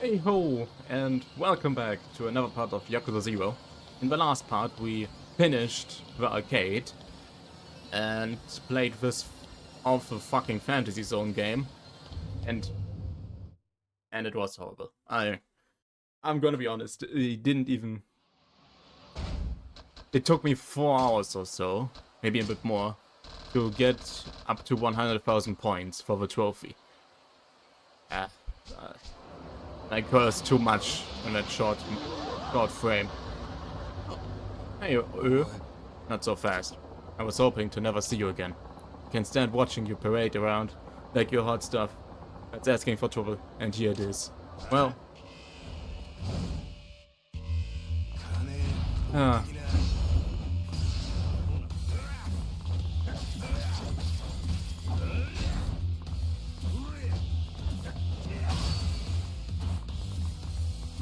Hey ho, and welcome back to another part of Yakuza 0. In the last part we finished the arcade and played this awful fucking fantasy zone game and it was horrible. I'm gonna be honest, it took me 4 hours or so, maybe a bit more, to get up to 100,000 points for the trophy. I cursed too much in that short frame. Hey, not so fast. I was hoping to never see you again. Can't stand watching you parade around like you're hot stuff. That's asking for trouble, and here it is. Well.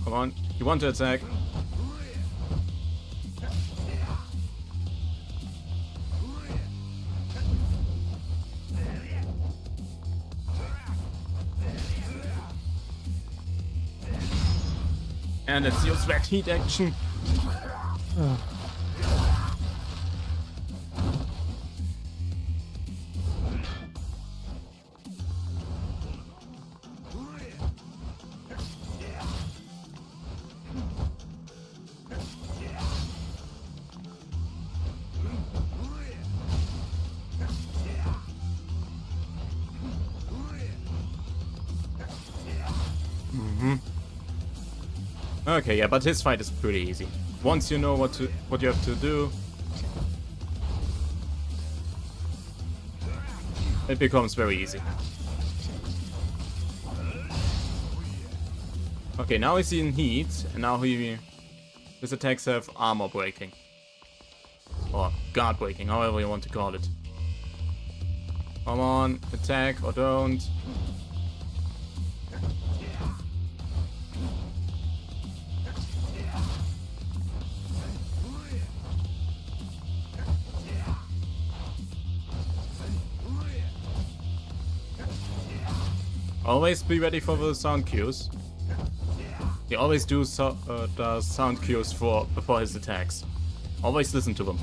Come on, you want to attack? And let's use that heat action. Okay, yeah, but his fight is pretty easy. Once you know what you have to do, it becomes very easy. Okay, now he's in heat, and now his attacks have armor breaking. Or guard breaking, however you want to call it. Come on, attack or don't. Always be ready for the sound cues. He always does sound cues before his attacks. Always listen to them.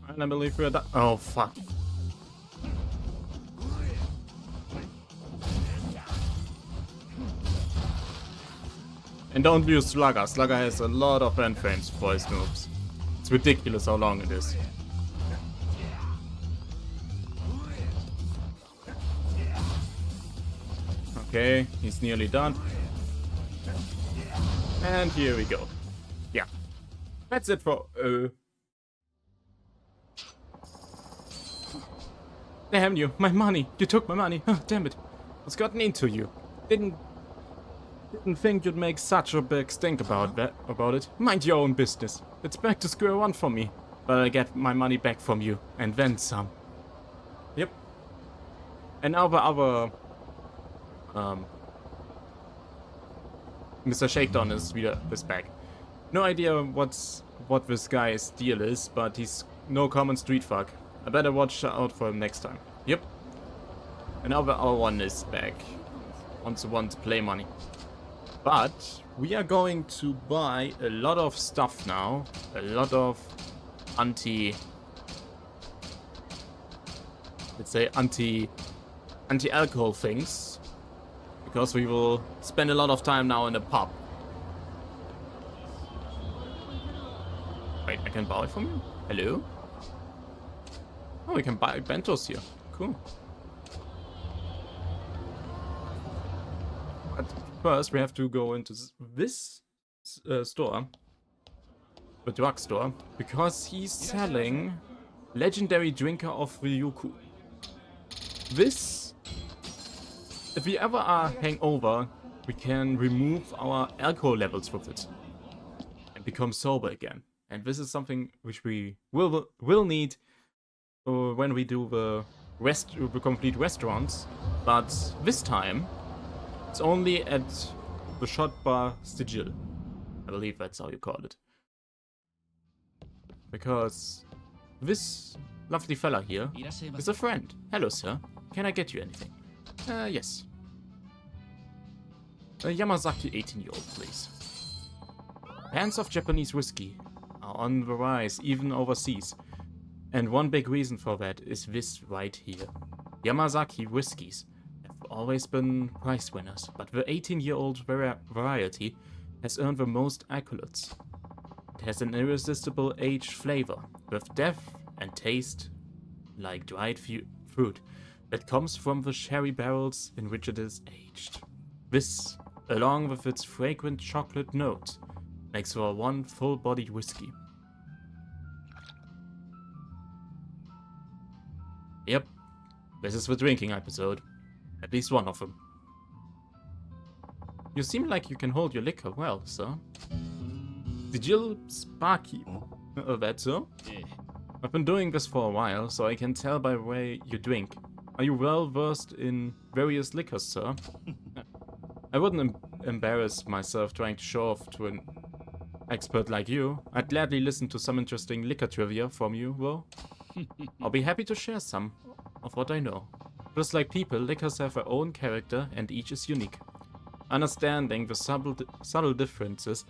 And I believe we're done. Oh fuck. And don't use Slugger. Slugger has a lot of end frames for his moves. It's ridiculous how long it is. Okay, he's nearly done. And here we go. Yeah. That's it for... Damn you, my money! You took my money! Oh, damn it. What's gotten into you? Didn't think you'd make such a big stink about it. Mind your own business. It's back to square one for me. But I get my money back from you, and then some. Yep. And now the other... Mr. Shakedown is back. No idea what this guy's deal is, but he's no common street fuck. I better watch out for him next time. Yep. And now the other one is back. Also wants play money. But we are going to buy a lot of stuff now. A lot of anti-alcohol things. Because we will spend a lot of time now in the pub. Wait, I can buy it from you? Hello? Oh, we can buy bentos here. Cool. But first, we have to go into this store, the drug store, because he's selling legendary drinker of Ryuku. This, if we ever are hangover, we can remove our alcohol levels with it and become sober again. And this is something which we will need when we do the complete restaurants, but this time it's only at the shot bar STIJL. I believe that's how you call it. Because this lovely fella here is a friend. Hello, sir. Can I get you anything? Yes. A Yamazaki 18-year-old, please. Fans of Japanese whiskey are on the rise, even overseas. And one big reason for that is this right here. Yamazaki whiskies have always been prize winners, but the 18-year-old variety has earned the most accolades. It has an irresistible aged flavor, with depth and taste like dried fruit that comes from the sherry barrels in which it is aged. This, along with its fragrant chocolate note, makes for one full-bodied whiskey. Yep, this is the drinking episode. At least one of them. You seem like you can hold your liquor well, sir. STIJL Sparky. That so? I've been doing this for a while, so I can tell by the way you drink. Are you well versed in various liquors, sir? I wouldn't embarrass myself trying to show off to an expert like you. I'd gladly listen to some interesting liquor trivia from you, though. I'll be happy to share some of what I know. Just like people, liquors have their own character and each is unique. Understanding the subtle differences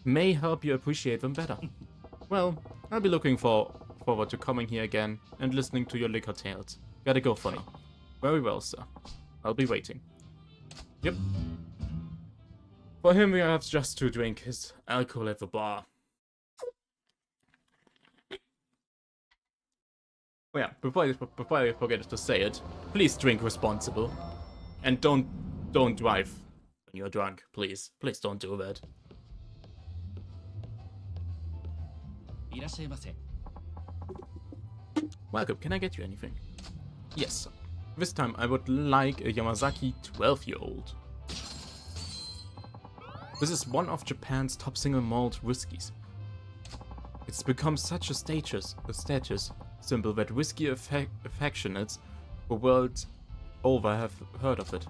may help you appreciate them better. Well, I'll be looking forward to coming here again and listening to your liquor tales. Gotta go for now. Very well, sir. I'll be waiting. Yep. For him, we have just to drink his alcohol at the bar. Oh yeah, before I forget to say it, please drink responsible. And don't drive when you're drunk, please. Please don't do that. Welcome, can I get you anything? Yes. This time I would like a Yamazaki 12-year-old. This is one of Japan's top single malt whiskies. It's become such a status symbol that whiskey affectionates the world over have heard of it.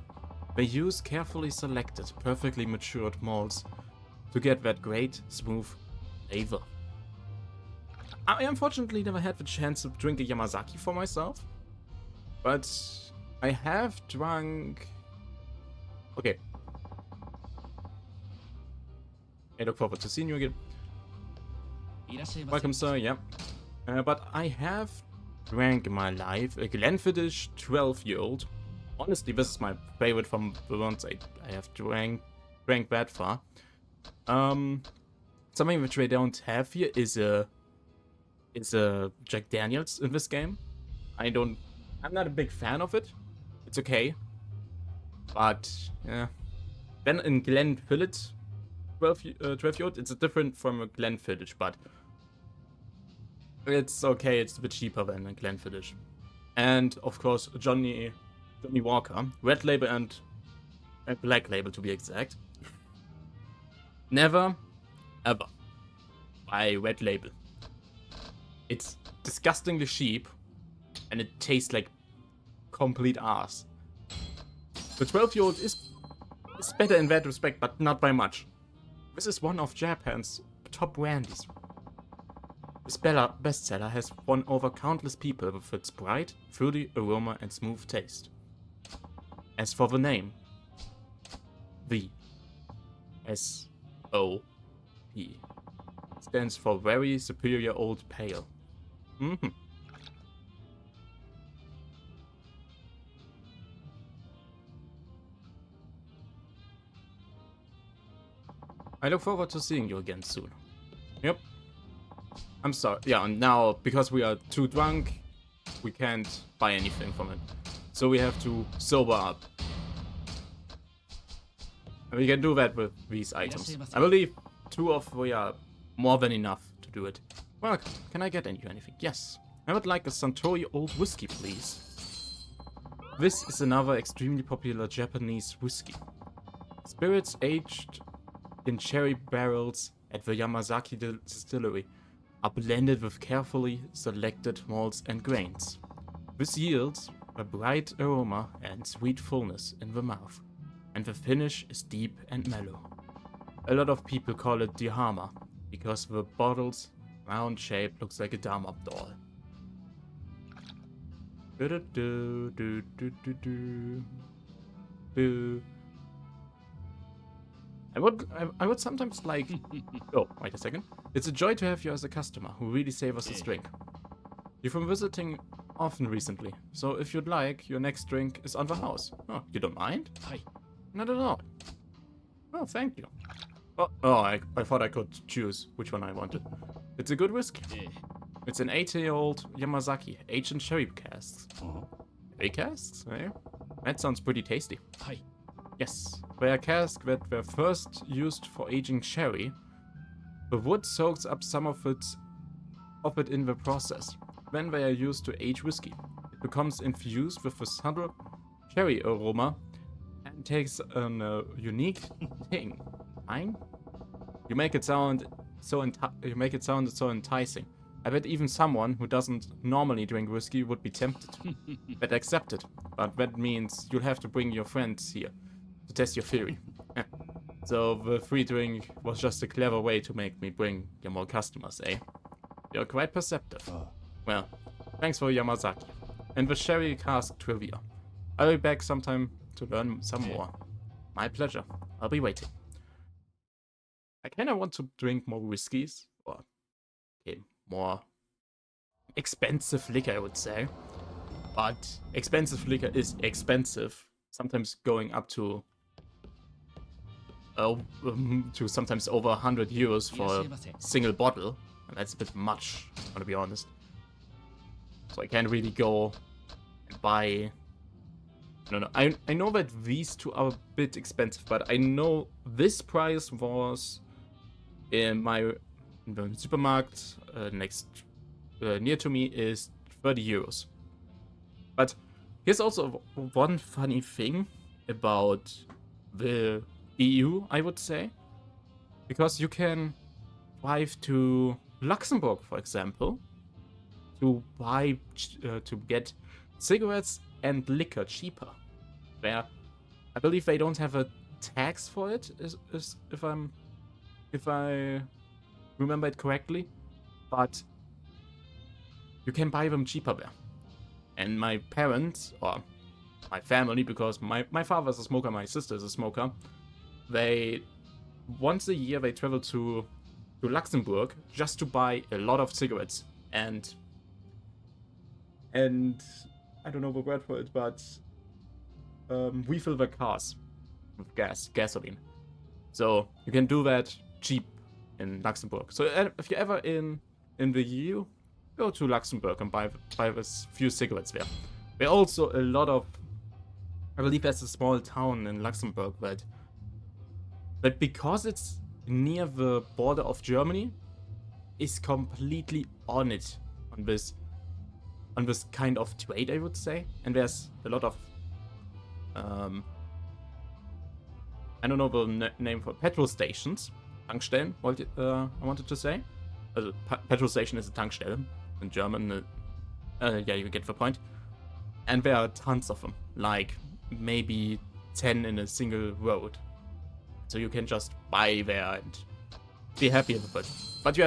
They use carefully selected, perfectly matured malts to get that great, smooth flavor. I unfortunately never had the chance to drink a Yamazaki for myself, but I have drunk... Okay. I look forward to seeing you again. Welcome, sir, yeah. But I have drank in my life a Glenfiddich 12-year-old. Honestly, this is my favorite from the ones I have drank that far. Something which we don't have here is a Jack Daniels in this game. I'm not a big fan of it. It's okay. But, yeah. Then in Glenfiddich 12-year-old, it's different from a Glenfiddich, but it's okay, it's a bit cheaper than a Glenfiddich. And, of course, Johnny Walker, red label and black label to be exact. Never, ever buy red label. It's disgustingly cheap, and it tastes like complete ass. The 12-year-old is better in that respect, but not by much. This is one of Japan's top brandies. This bestseller has won over countless people with its bright, fruity aroma and smooth taste. As for the name, V S-O-P stands for Very Superior Old Pale. I look forward to seeing you again soon. Yep. I'm sorry. Yeah, and now, because we are too drunk, we can't buy anything from it. So we have to sober up. And we can do that with these items. I believe 2 of 3 are more than enough to do it. Well, can I get you anything? Yes. I would like a Suntory Old Whiskey, please. This is another extremely popular Japanese whiskey. Spirits aged in cherry barrels at the Yamazaki distillery are blended with carefully selected malts and grains. This yields a bright aroma and sweet fullness in the mouth, and the finish is deep and mellow. A lot of people call it Dihama because the bottle's round shape looks like a Dharma doll. I would sometimes like. Oh, wait a second. It's a joy to have you as a customer who really savors this drink. You've been visiting often recently, so if you'd like, your next drink is on the house. Oh, you don't mind? Hi. Not at all. Oh, thank you. I thought I could choose which one I wanted. It's a good whiskey. It's an 80-year-old Yamazaki, aged in sherry casks. Sherry casks? Eh? That sounds pretty tasty. Hi. Yes, they're casks that were first used for aging sherry. The wood soaks up some of it in the process. Then they are used to age whiskey. It becomes infused with a subtle cherry aroma and takes a unique thing. Fine? You make it sound so enticing. I bet even someone who doesn't normally drink whiskey would be tempted. But accept it. But that means you'll have to bring your friends here to test your theory. So the free drink was just a clever way to make me bring you more customers, eh? You're quite perceptive. Well, thanks for Yamazaki. And the sherry cask trivia. I'll be back sometime to learn some more. My pleasure. I'll be waiting. I kinda want to drink more whiskeys. Or, okay, more expensive liquor, I would say. But expensive liquor is expensive. Sometimes going up to sometimes over 100 euros for a single bottle. And that's a bit much, I'm gonna be honest. So I can't really go and buy... No. I know that these two are a bit expensive, but I know this price was in the supermarket near to me is 30 euros. But here's also one funny thing about the EU, I would say. Because you can drive to Luxembourg, for example, to buy to get cigarettes and liquor cheaper. Where I believe they don't have a tax for it, if I remember it correctly, but you can buy them cheaper there. And my parents, or my family, because my father's a smoker, my sister is a smoker, they once a year they travel to Luxembourg just to buy a lot of cigarettes and I don't know the word for it, but refill their cars with gasoline. So you can do that cheap in Luxembourg. So if you're ever in the EU, go to Luxembourg and buy a few cigarettes there. There are also a lot of, I believe there's a small town in Luxembourg that because it's near the border of Germany, is completely on this kind of trade, I would say. And there's a lot of I don't know the name for petrol stations. Tankstellen, I wanted to say. Petrol station is a Tankstelle in German. Yeah, you get the point. And there are tons of them, like maybe 10 in a single road. So you can just buy there and be happy with it. But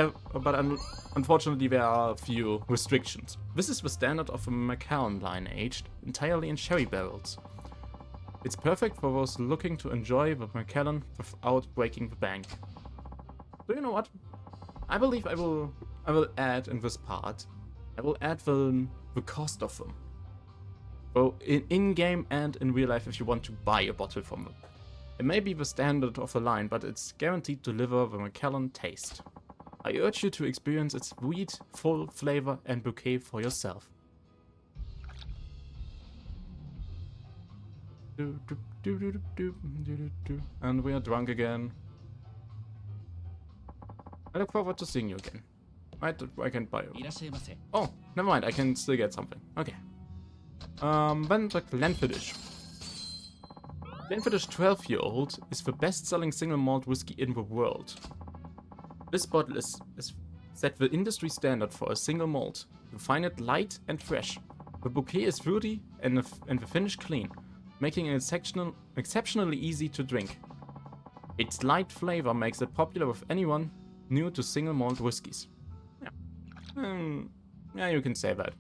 unfortunately there are a few restrictions. This is the standard of a Macallan line aged entirely in sherry barrels. It's perfect for those looking to enjoy the Macallan without breaking the bank. So you know what? I believe I will add in this part, I will add the cost of them. So in-game and in real life if you want to buy a bottle from them. It may be the standard of the line, but it's guaranteed to deliver the Macallan taste. I urge you to experience its sweet, full flavor and bouquet for yourself. And we are drunk again. I look forward to seeing you again. I can buy you. Oh, never mind, I can still get something. Okay. Then the Glenfiddich. Glenfiddich 12-year-old is the best-selling single malt whiskey in the world. This bottle is set the industry standard for a single malt. You find it light and fresh. The bouquet is fruity and the finish clean, making it exceptionally easy to drink. Its light flavor makes it popular with anyone new to single malt whiskies. Yeah, yeah, you can say that.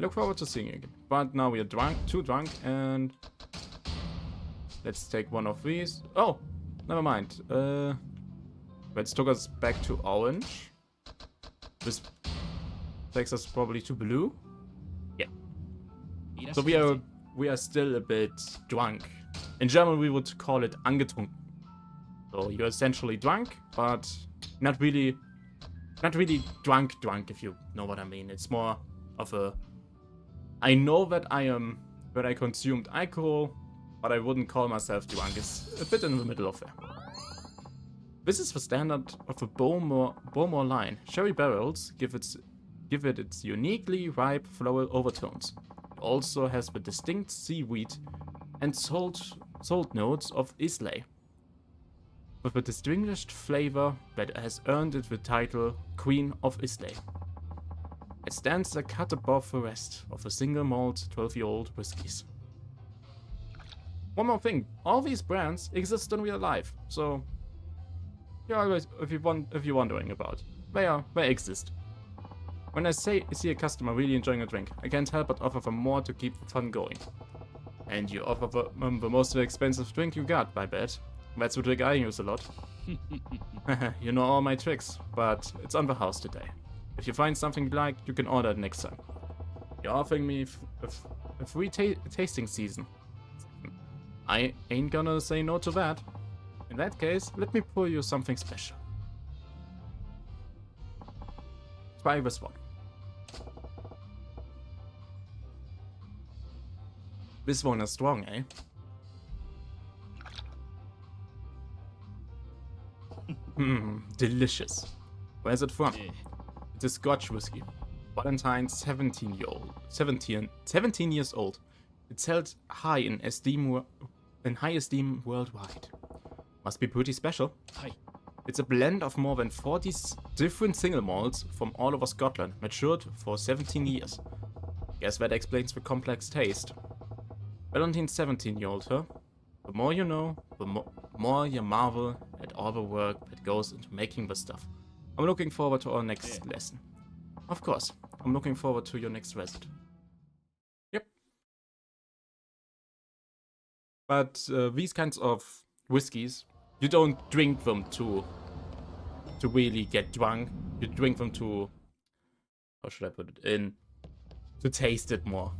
look forward to seeing you again. But now we are drunk, too drunk, and let's take one of these. Oh, never mind. Let's took us back to orange. This takes us probably to blue. Yeah. So we are still a bit drunk. In German we would call it angetrunken. So you're essentially drunk, but not really drunk, if you know what I mean. It's more of a, I know that I consumed alcohol, but I wouldn't call myself drunk. It's a bit in the middle of there. This is the standard of a Bowmore line. Sherry barrels give it its uniquely ripe floral overtones. It also has the distinct seaweed and salt notes of STIJL, with a distinguished flavor that has earned it the title Queen of STIJL. It stands a cut above the rest of the single malt 12-year-old whiskies. One more thing, all these brands exist in real life, so if you're wondering about, they exist. When I see a customer really enjoying a drink, I can't help but offer them more to keep the fun going. And you offer them the most expensive drink you got, I bet. That's the trick I use a lot. You know all my tricks, but it's on the house today. If you find something you like, you can order it next time. You're offering me a free tasting season. I ain't gonna say no to that. In that case, let me pour you something special. Try this one. This one is strong, eh? Delicious. Where's it from? It is Scotch whiskey. Valentine's 17 years old. It's held high in high esteem worldwide. Must be pretty special. It's a blend of more than 40 different single malts from all over Scotland, matured for 17 years. Guess that explains the complex taste. Valentine's 17-year-old, huh? The more you know, the more you marvel at all the work that goes into making this stuff. I'm looking forward to our next lesson. Of course, I'm looking forward to your next visit. Yep. But these kinds of whiskies, you don't drink them to really get drunk. You drink them to, how should I put it, to taste it more.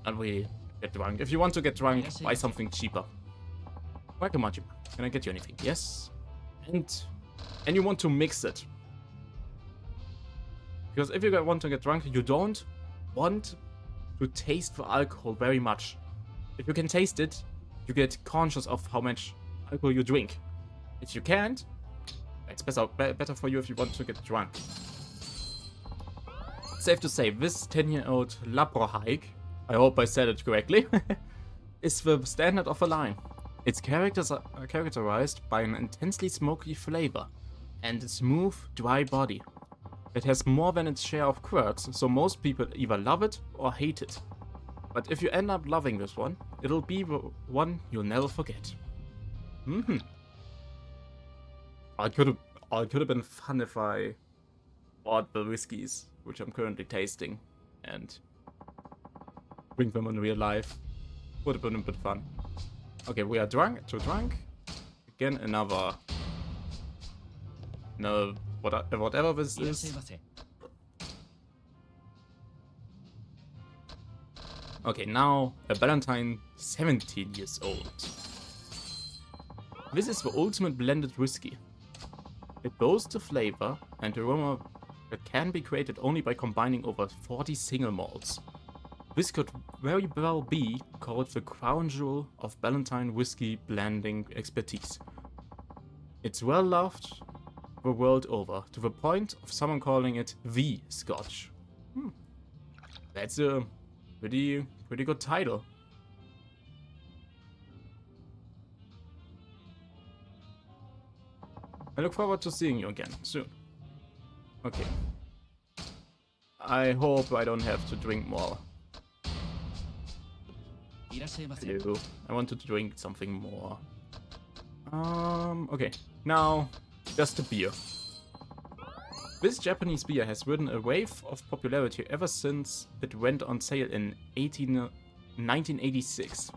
And we get drunk. If you want to get drunk, buy something cheaper. Welcome, Majima. Can I get you anything? Yes. And you want to mix it. Because if you want to get drunk, you don't want to taste the alcohol very much. If you can taste it, you get conscious of how much alcohol you drink. If you can't, it's better for you if you want to get drunk. Safe to say, this 10-year-old Labrahike, I hope I said it correctly, is the standard of the line. It's characterized by an intensely smoky flavor and a smooth, dry body. It has more than its share of quirks, so most people either love it or hate it. But if you end up loving this one, it'll be the one you'll never forget. It could have been fun if I bought the whiskeys, which I'm currently tasting, and bring them in real life. Would have been a bit fun. Okay, we are too drunk. Again, another whatever this is. Okay, now a Valentine 17 years old. This is the ultimate blended whiskey. It boasts a flavor and aroma that can be created only by combining over 40 single malts. This could very well be called the crown jewel of Valentine whiskey blending expertise. It's well loved the world over, to the point of someone calling it the Scotch. That's a pretty good title. I look forward to seeing you again soon. Okay. I hope I don't have to drink more. Hello. I want to drink something more. Okay. Now, just a beer. This Japanese beer has ridden a wave of popularity ever since it went on sale in 1986.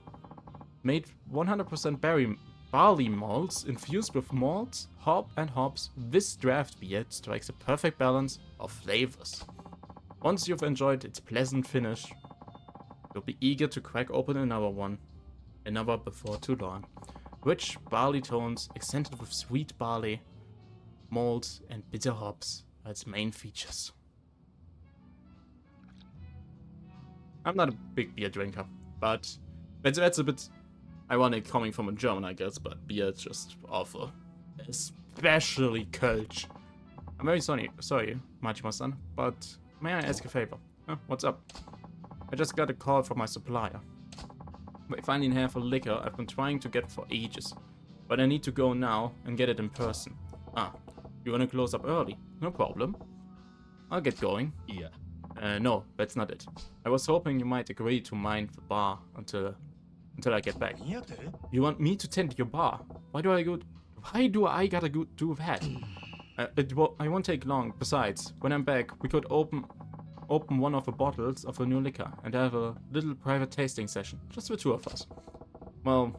Made 100% barley malts infused with malt, hop and hops, this draft beer strikes a perfect balance of flavors. Once you've enjoyed its pleasant finish, you'll be eager to crack open another before too long. Rich barley tones accented with sweet barley, malt and bitter hops are its main features. I'm not a big beer drinker, but that's a bit ironic coming from a German, I guess, but beer is just awful. Especially Kölsch. I'm very sorry, Majima-san, but may I ask a favor? What's up? I just got a call from my supplier. We finally have a liquor I've been trying to get for ages, but I need to go now and get it in person. You wanna close up early? No problem. I'll get going. Yeah. No, that's not it. I was hoping you might agree to mind the bar until I get back. You want me to tend your bar? Why do I gotta go do that? I won't take long. Besides, when I'm back, we could open one of the bottles of a new liquor and have a little private tasting session, just the two of us. Well,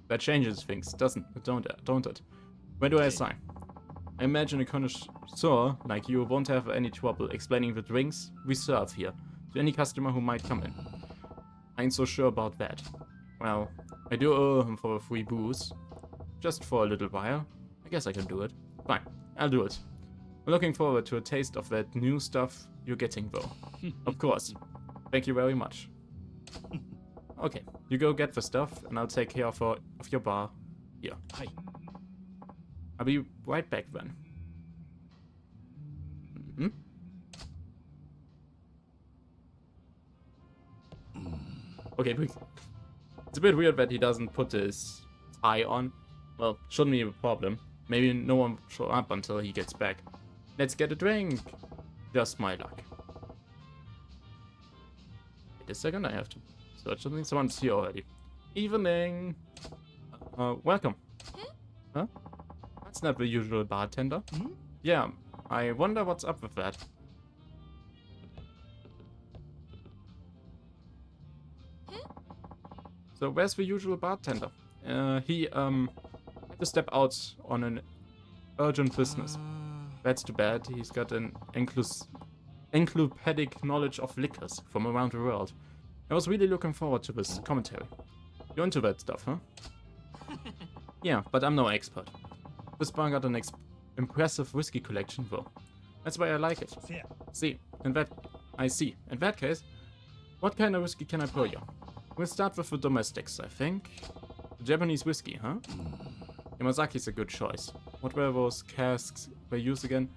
that changes things, don't it? Where do I sign? I imagine a connoisseur like you won't have any trouble explaining the drinks we serve here to any customer who might come in. I ain't so sure about that. Well, I do owe him for a free booze. Just for a little while. I guess I can do it. Fine, I'll do it. I'm looking forward to a taste of that new stuff you're getting, though. Of course. Thank you very much. Okay, you go get the stuff, and I'll take care of your bar here. Hi. I'll be right back then. Okay, it's a bit weird that he doesn't put his tie on. Well, shouldn't be a problem. Maybe no one will show up until he gets back. Let's get a drink. Just my luck. Wait a second, I have to search something. Someone's here already. Evening. Welcome. Huh? That's not the usual bartender. Yeah, I wonder what's up with that. So where's the usual bartender? He had to step out on an urgent business. That's too bad. He's got an encyclopedic knowledge of liquors from around the world. I was really looking forward to this commentary. You're into that stuff, huh? Yeah, but I'm no expert. This bar got an impressive whiskey collection, though. That's why I like it. See, in that case, what kind of whiskey can I pour you? We'll start with the domestics, I think. The Japanese whiskey, huh? Yamazaki's a good choice. What were those casks they used again?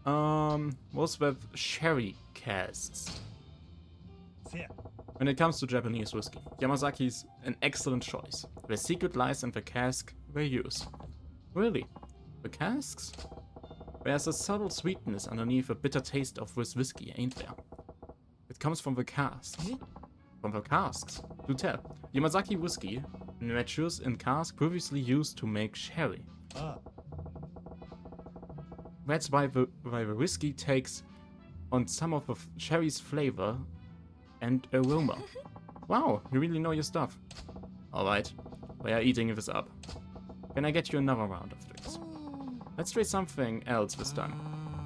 Those were sherry casks. When it comes to Japanese whiskey, Yamazaki's an excellent choice. The secret lies in the cask they use. Really? The casks? There's a subtle sweetness underneath a bitter taste of this whiskey, ain't there? It comes from the casks. From the casks? Do tell. Yamazaki whiskey matures in casks previously used to make sherry. That's why the whiskey takes on some of the sherry's flavor and aroma. Wow, you really know your stuff. Alright, we are eating this up. Can I get you another round of drinks? Let's try something else this time.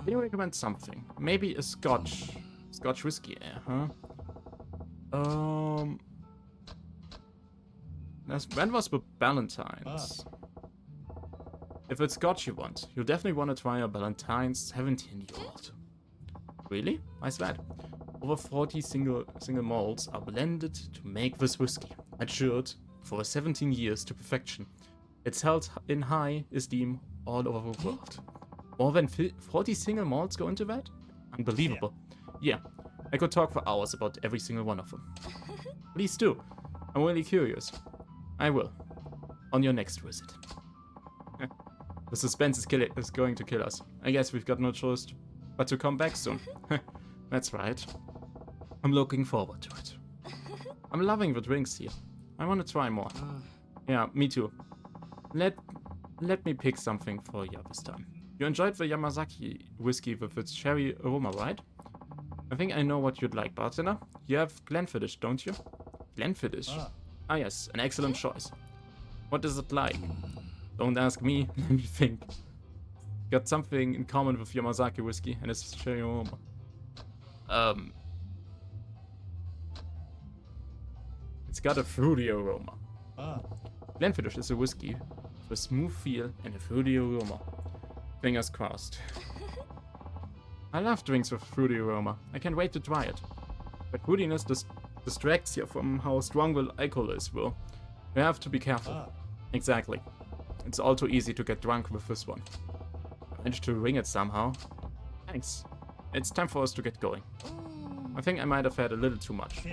Can you recommend something? Maybe a Scotch whiskey, huh? When was the Ballantines? If it's Scotch you want, you'll definitely want to try a Ballantines 17-year-old. Really? Why's that? Over 40 single malts are blended to make this whiskey, matured for 17 years to perfection. It's held in high esteem all over the world. More than 40 single malts go into that? Unbelievable. Yeah, I could talk for hours about every single one of them. Please do. I'm really curious. I will. On your next visit. The suspense is going to kill us. I guess we've got no choice but to come back soon. That's right. I'm looking forward to it. I'm loving the drinks here. I want to try more. Yeah, me too. Let me pick something for you this time. You enjoyed the Yamazaki whiskey with its cherry aroma, right? I think I know what you'd like, bartender. You have Glenfiddich, don't you? Glenfiddich? Ah yes, an excellent choice. What is it like? Don't ask me, let me think. Got something in common with Yamazaki whiskey and its cherry aroma. It's got a fruity aroma. Glenfiddich is a whiskey with a smooth feel and a fruity aroma. Fingers crossed. I love drinks with fruity aroma. I can't wait to try it. But fruitiness distracts you from how strong the alcohol is, Will. You have to be careful. Exactly. It's all too easy to get drunk with this one. Managed to ring it somehow. Thanks. It's time for us to get going. I think I might have had a little too much.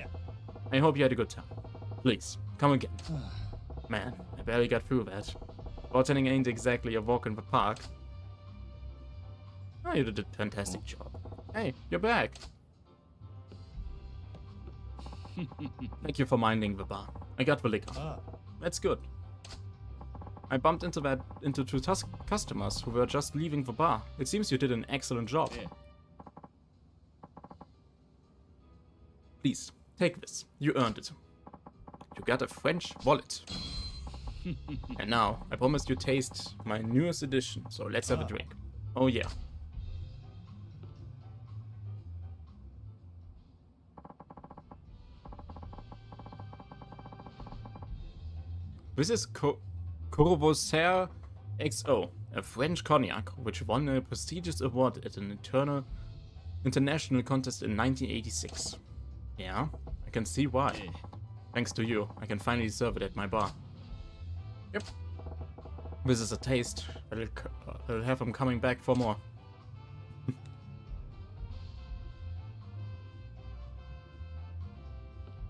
I hope you had a good time. Please, come again. Man, I barely got through that. Bartending ain't exactly a walk in the park. Oh, you did a fantastic job. Hey, you're back. Thank you for minding the bar. I got the liquor. That's good. I bumped into two customers who were just leaving the bar. It seems you did an excellent job. Please, take this. You earned it. You got a French wallet. And now, I promised you taste my newest edition, so let's have a drink. Oh yeah. This is Courvoisier XO, a French cognac which won a prestigious award at an international contest in 1986. Yeah, I can see why. Thanks to you, I can finally serve it at my bar. Yep. This is a taste. I'll have him coming back for more.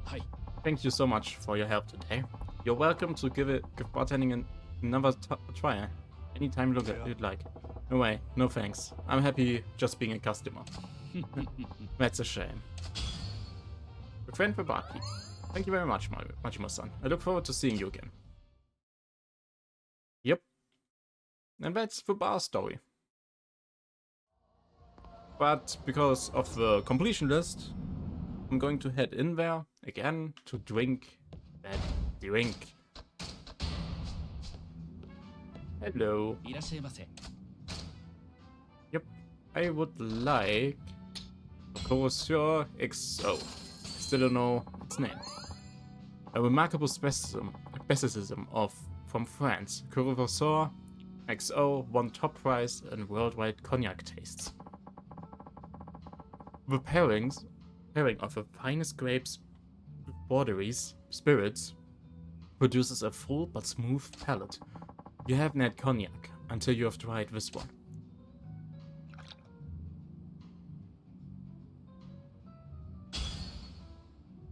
Hi. Thank you so much for your help today. You're welcome to give bartending another try anytime you'd like. No way, no thanks. I'm happy just being a customer. That's a shame. A friend for barkeep. Thank you very much, Majima-san. I look forward to seeing you again. Yep. And that's the bar story. But because of the completion list, I'm going to head in there again to drink that drink. Hello. Yep. I would like Courvoisier XO. I still don't know its name. A remarkable specimen from France. Courvoisier XO won top prize in worldwide cognac tastes. The pairing of the finest grapes, borderies, spirits, produces a full but smooth palate. You haven't had cognac until you have tried this one.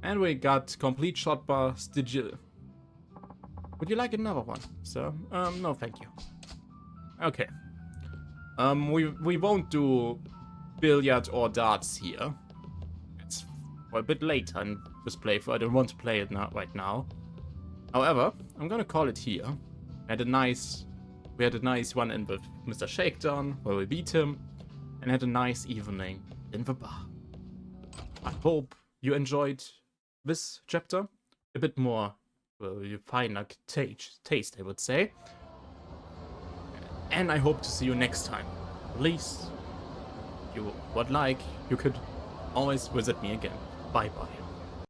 And we got complete shot bar STIJL. Would you like another one, sir? No thank you. Okay. We won't do billiard or darts here. It's a bit late on this playthrough. I don't want to play it right now. However, I'm gonna call it here. We had a nice one in with Mr. Shakedown, where we beat him, and had a nice evening in the bar. I hope you enjoyed this chapter. A bit more, well, you find like taste, I would say. And I hope to see you next time. Please, if you would like, you could always visit me again. Bye bye.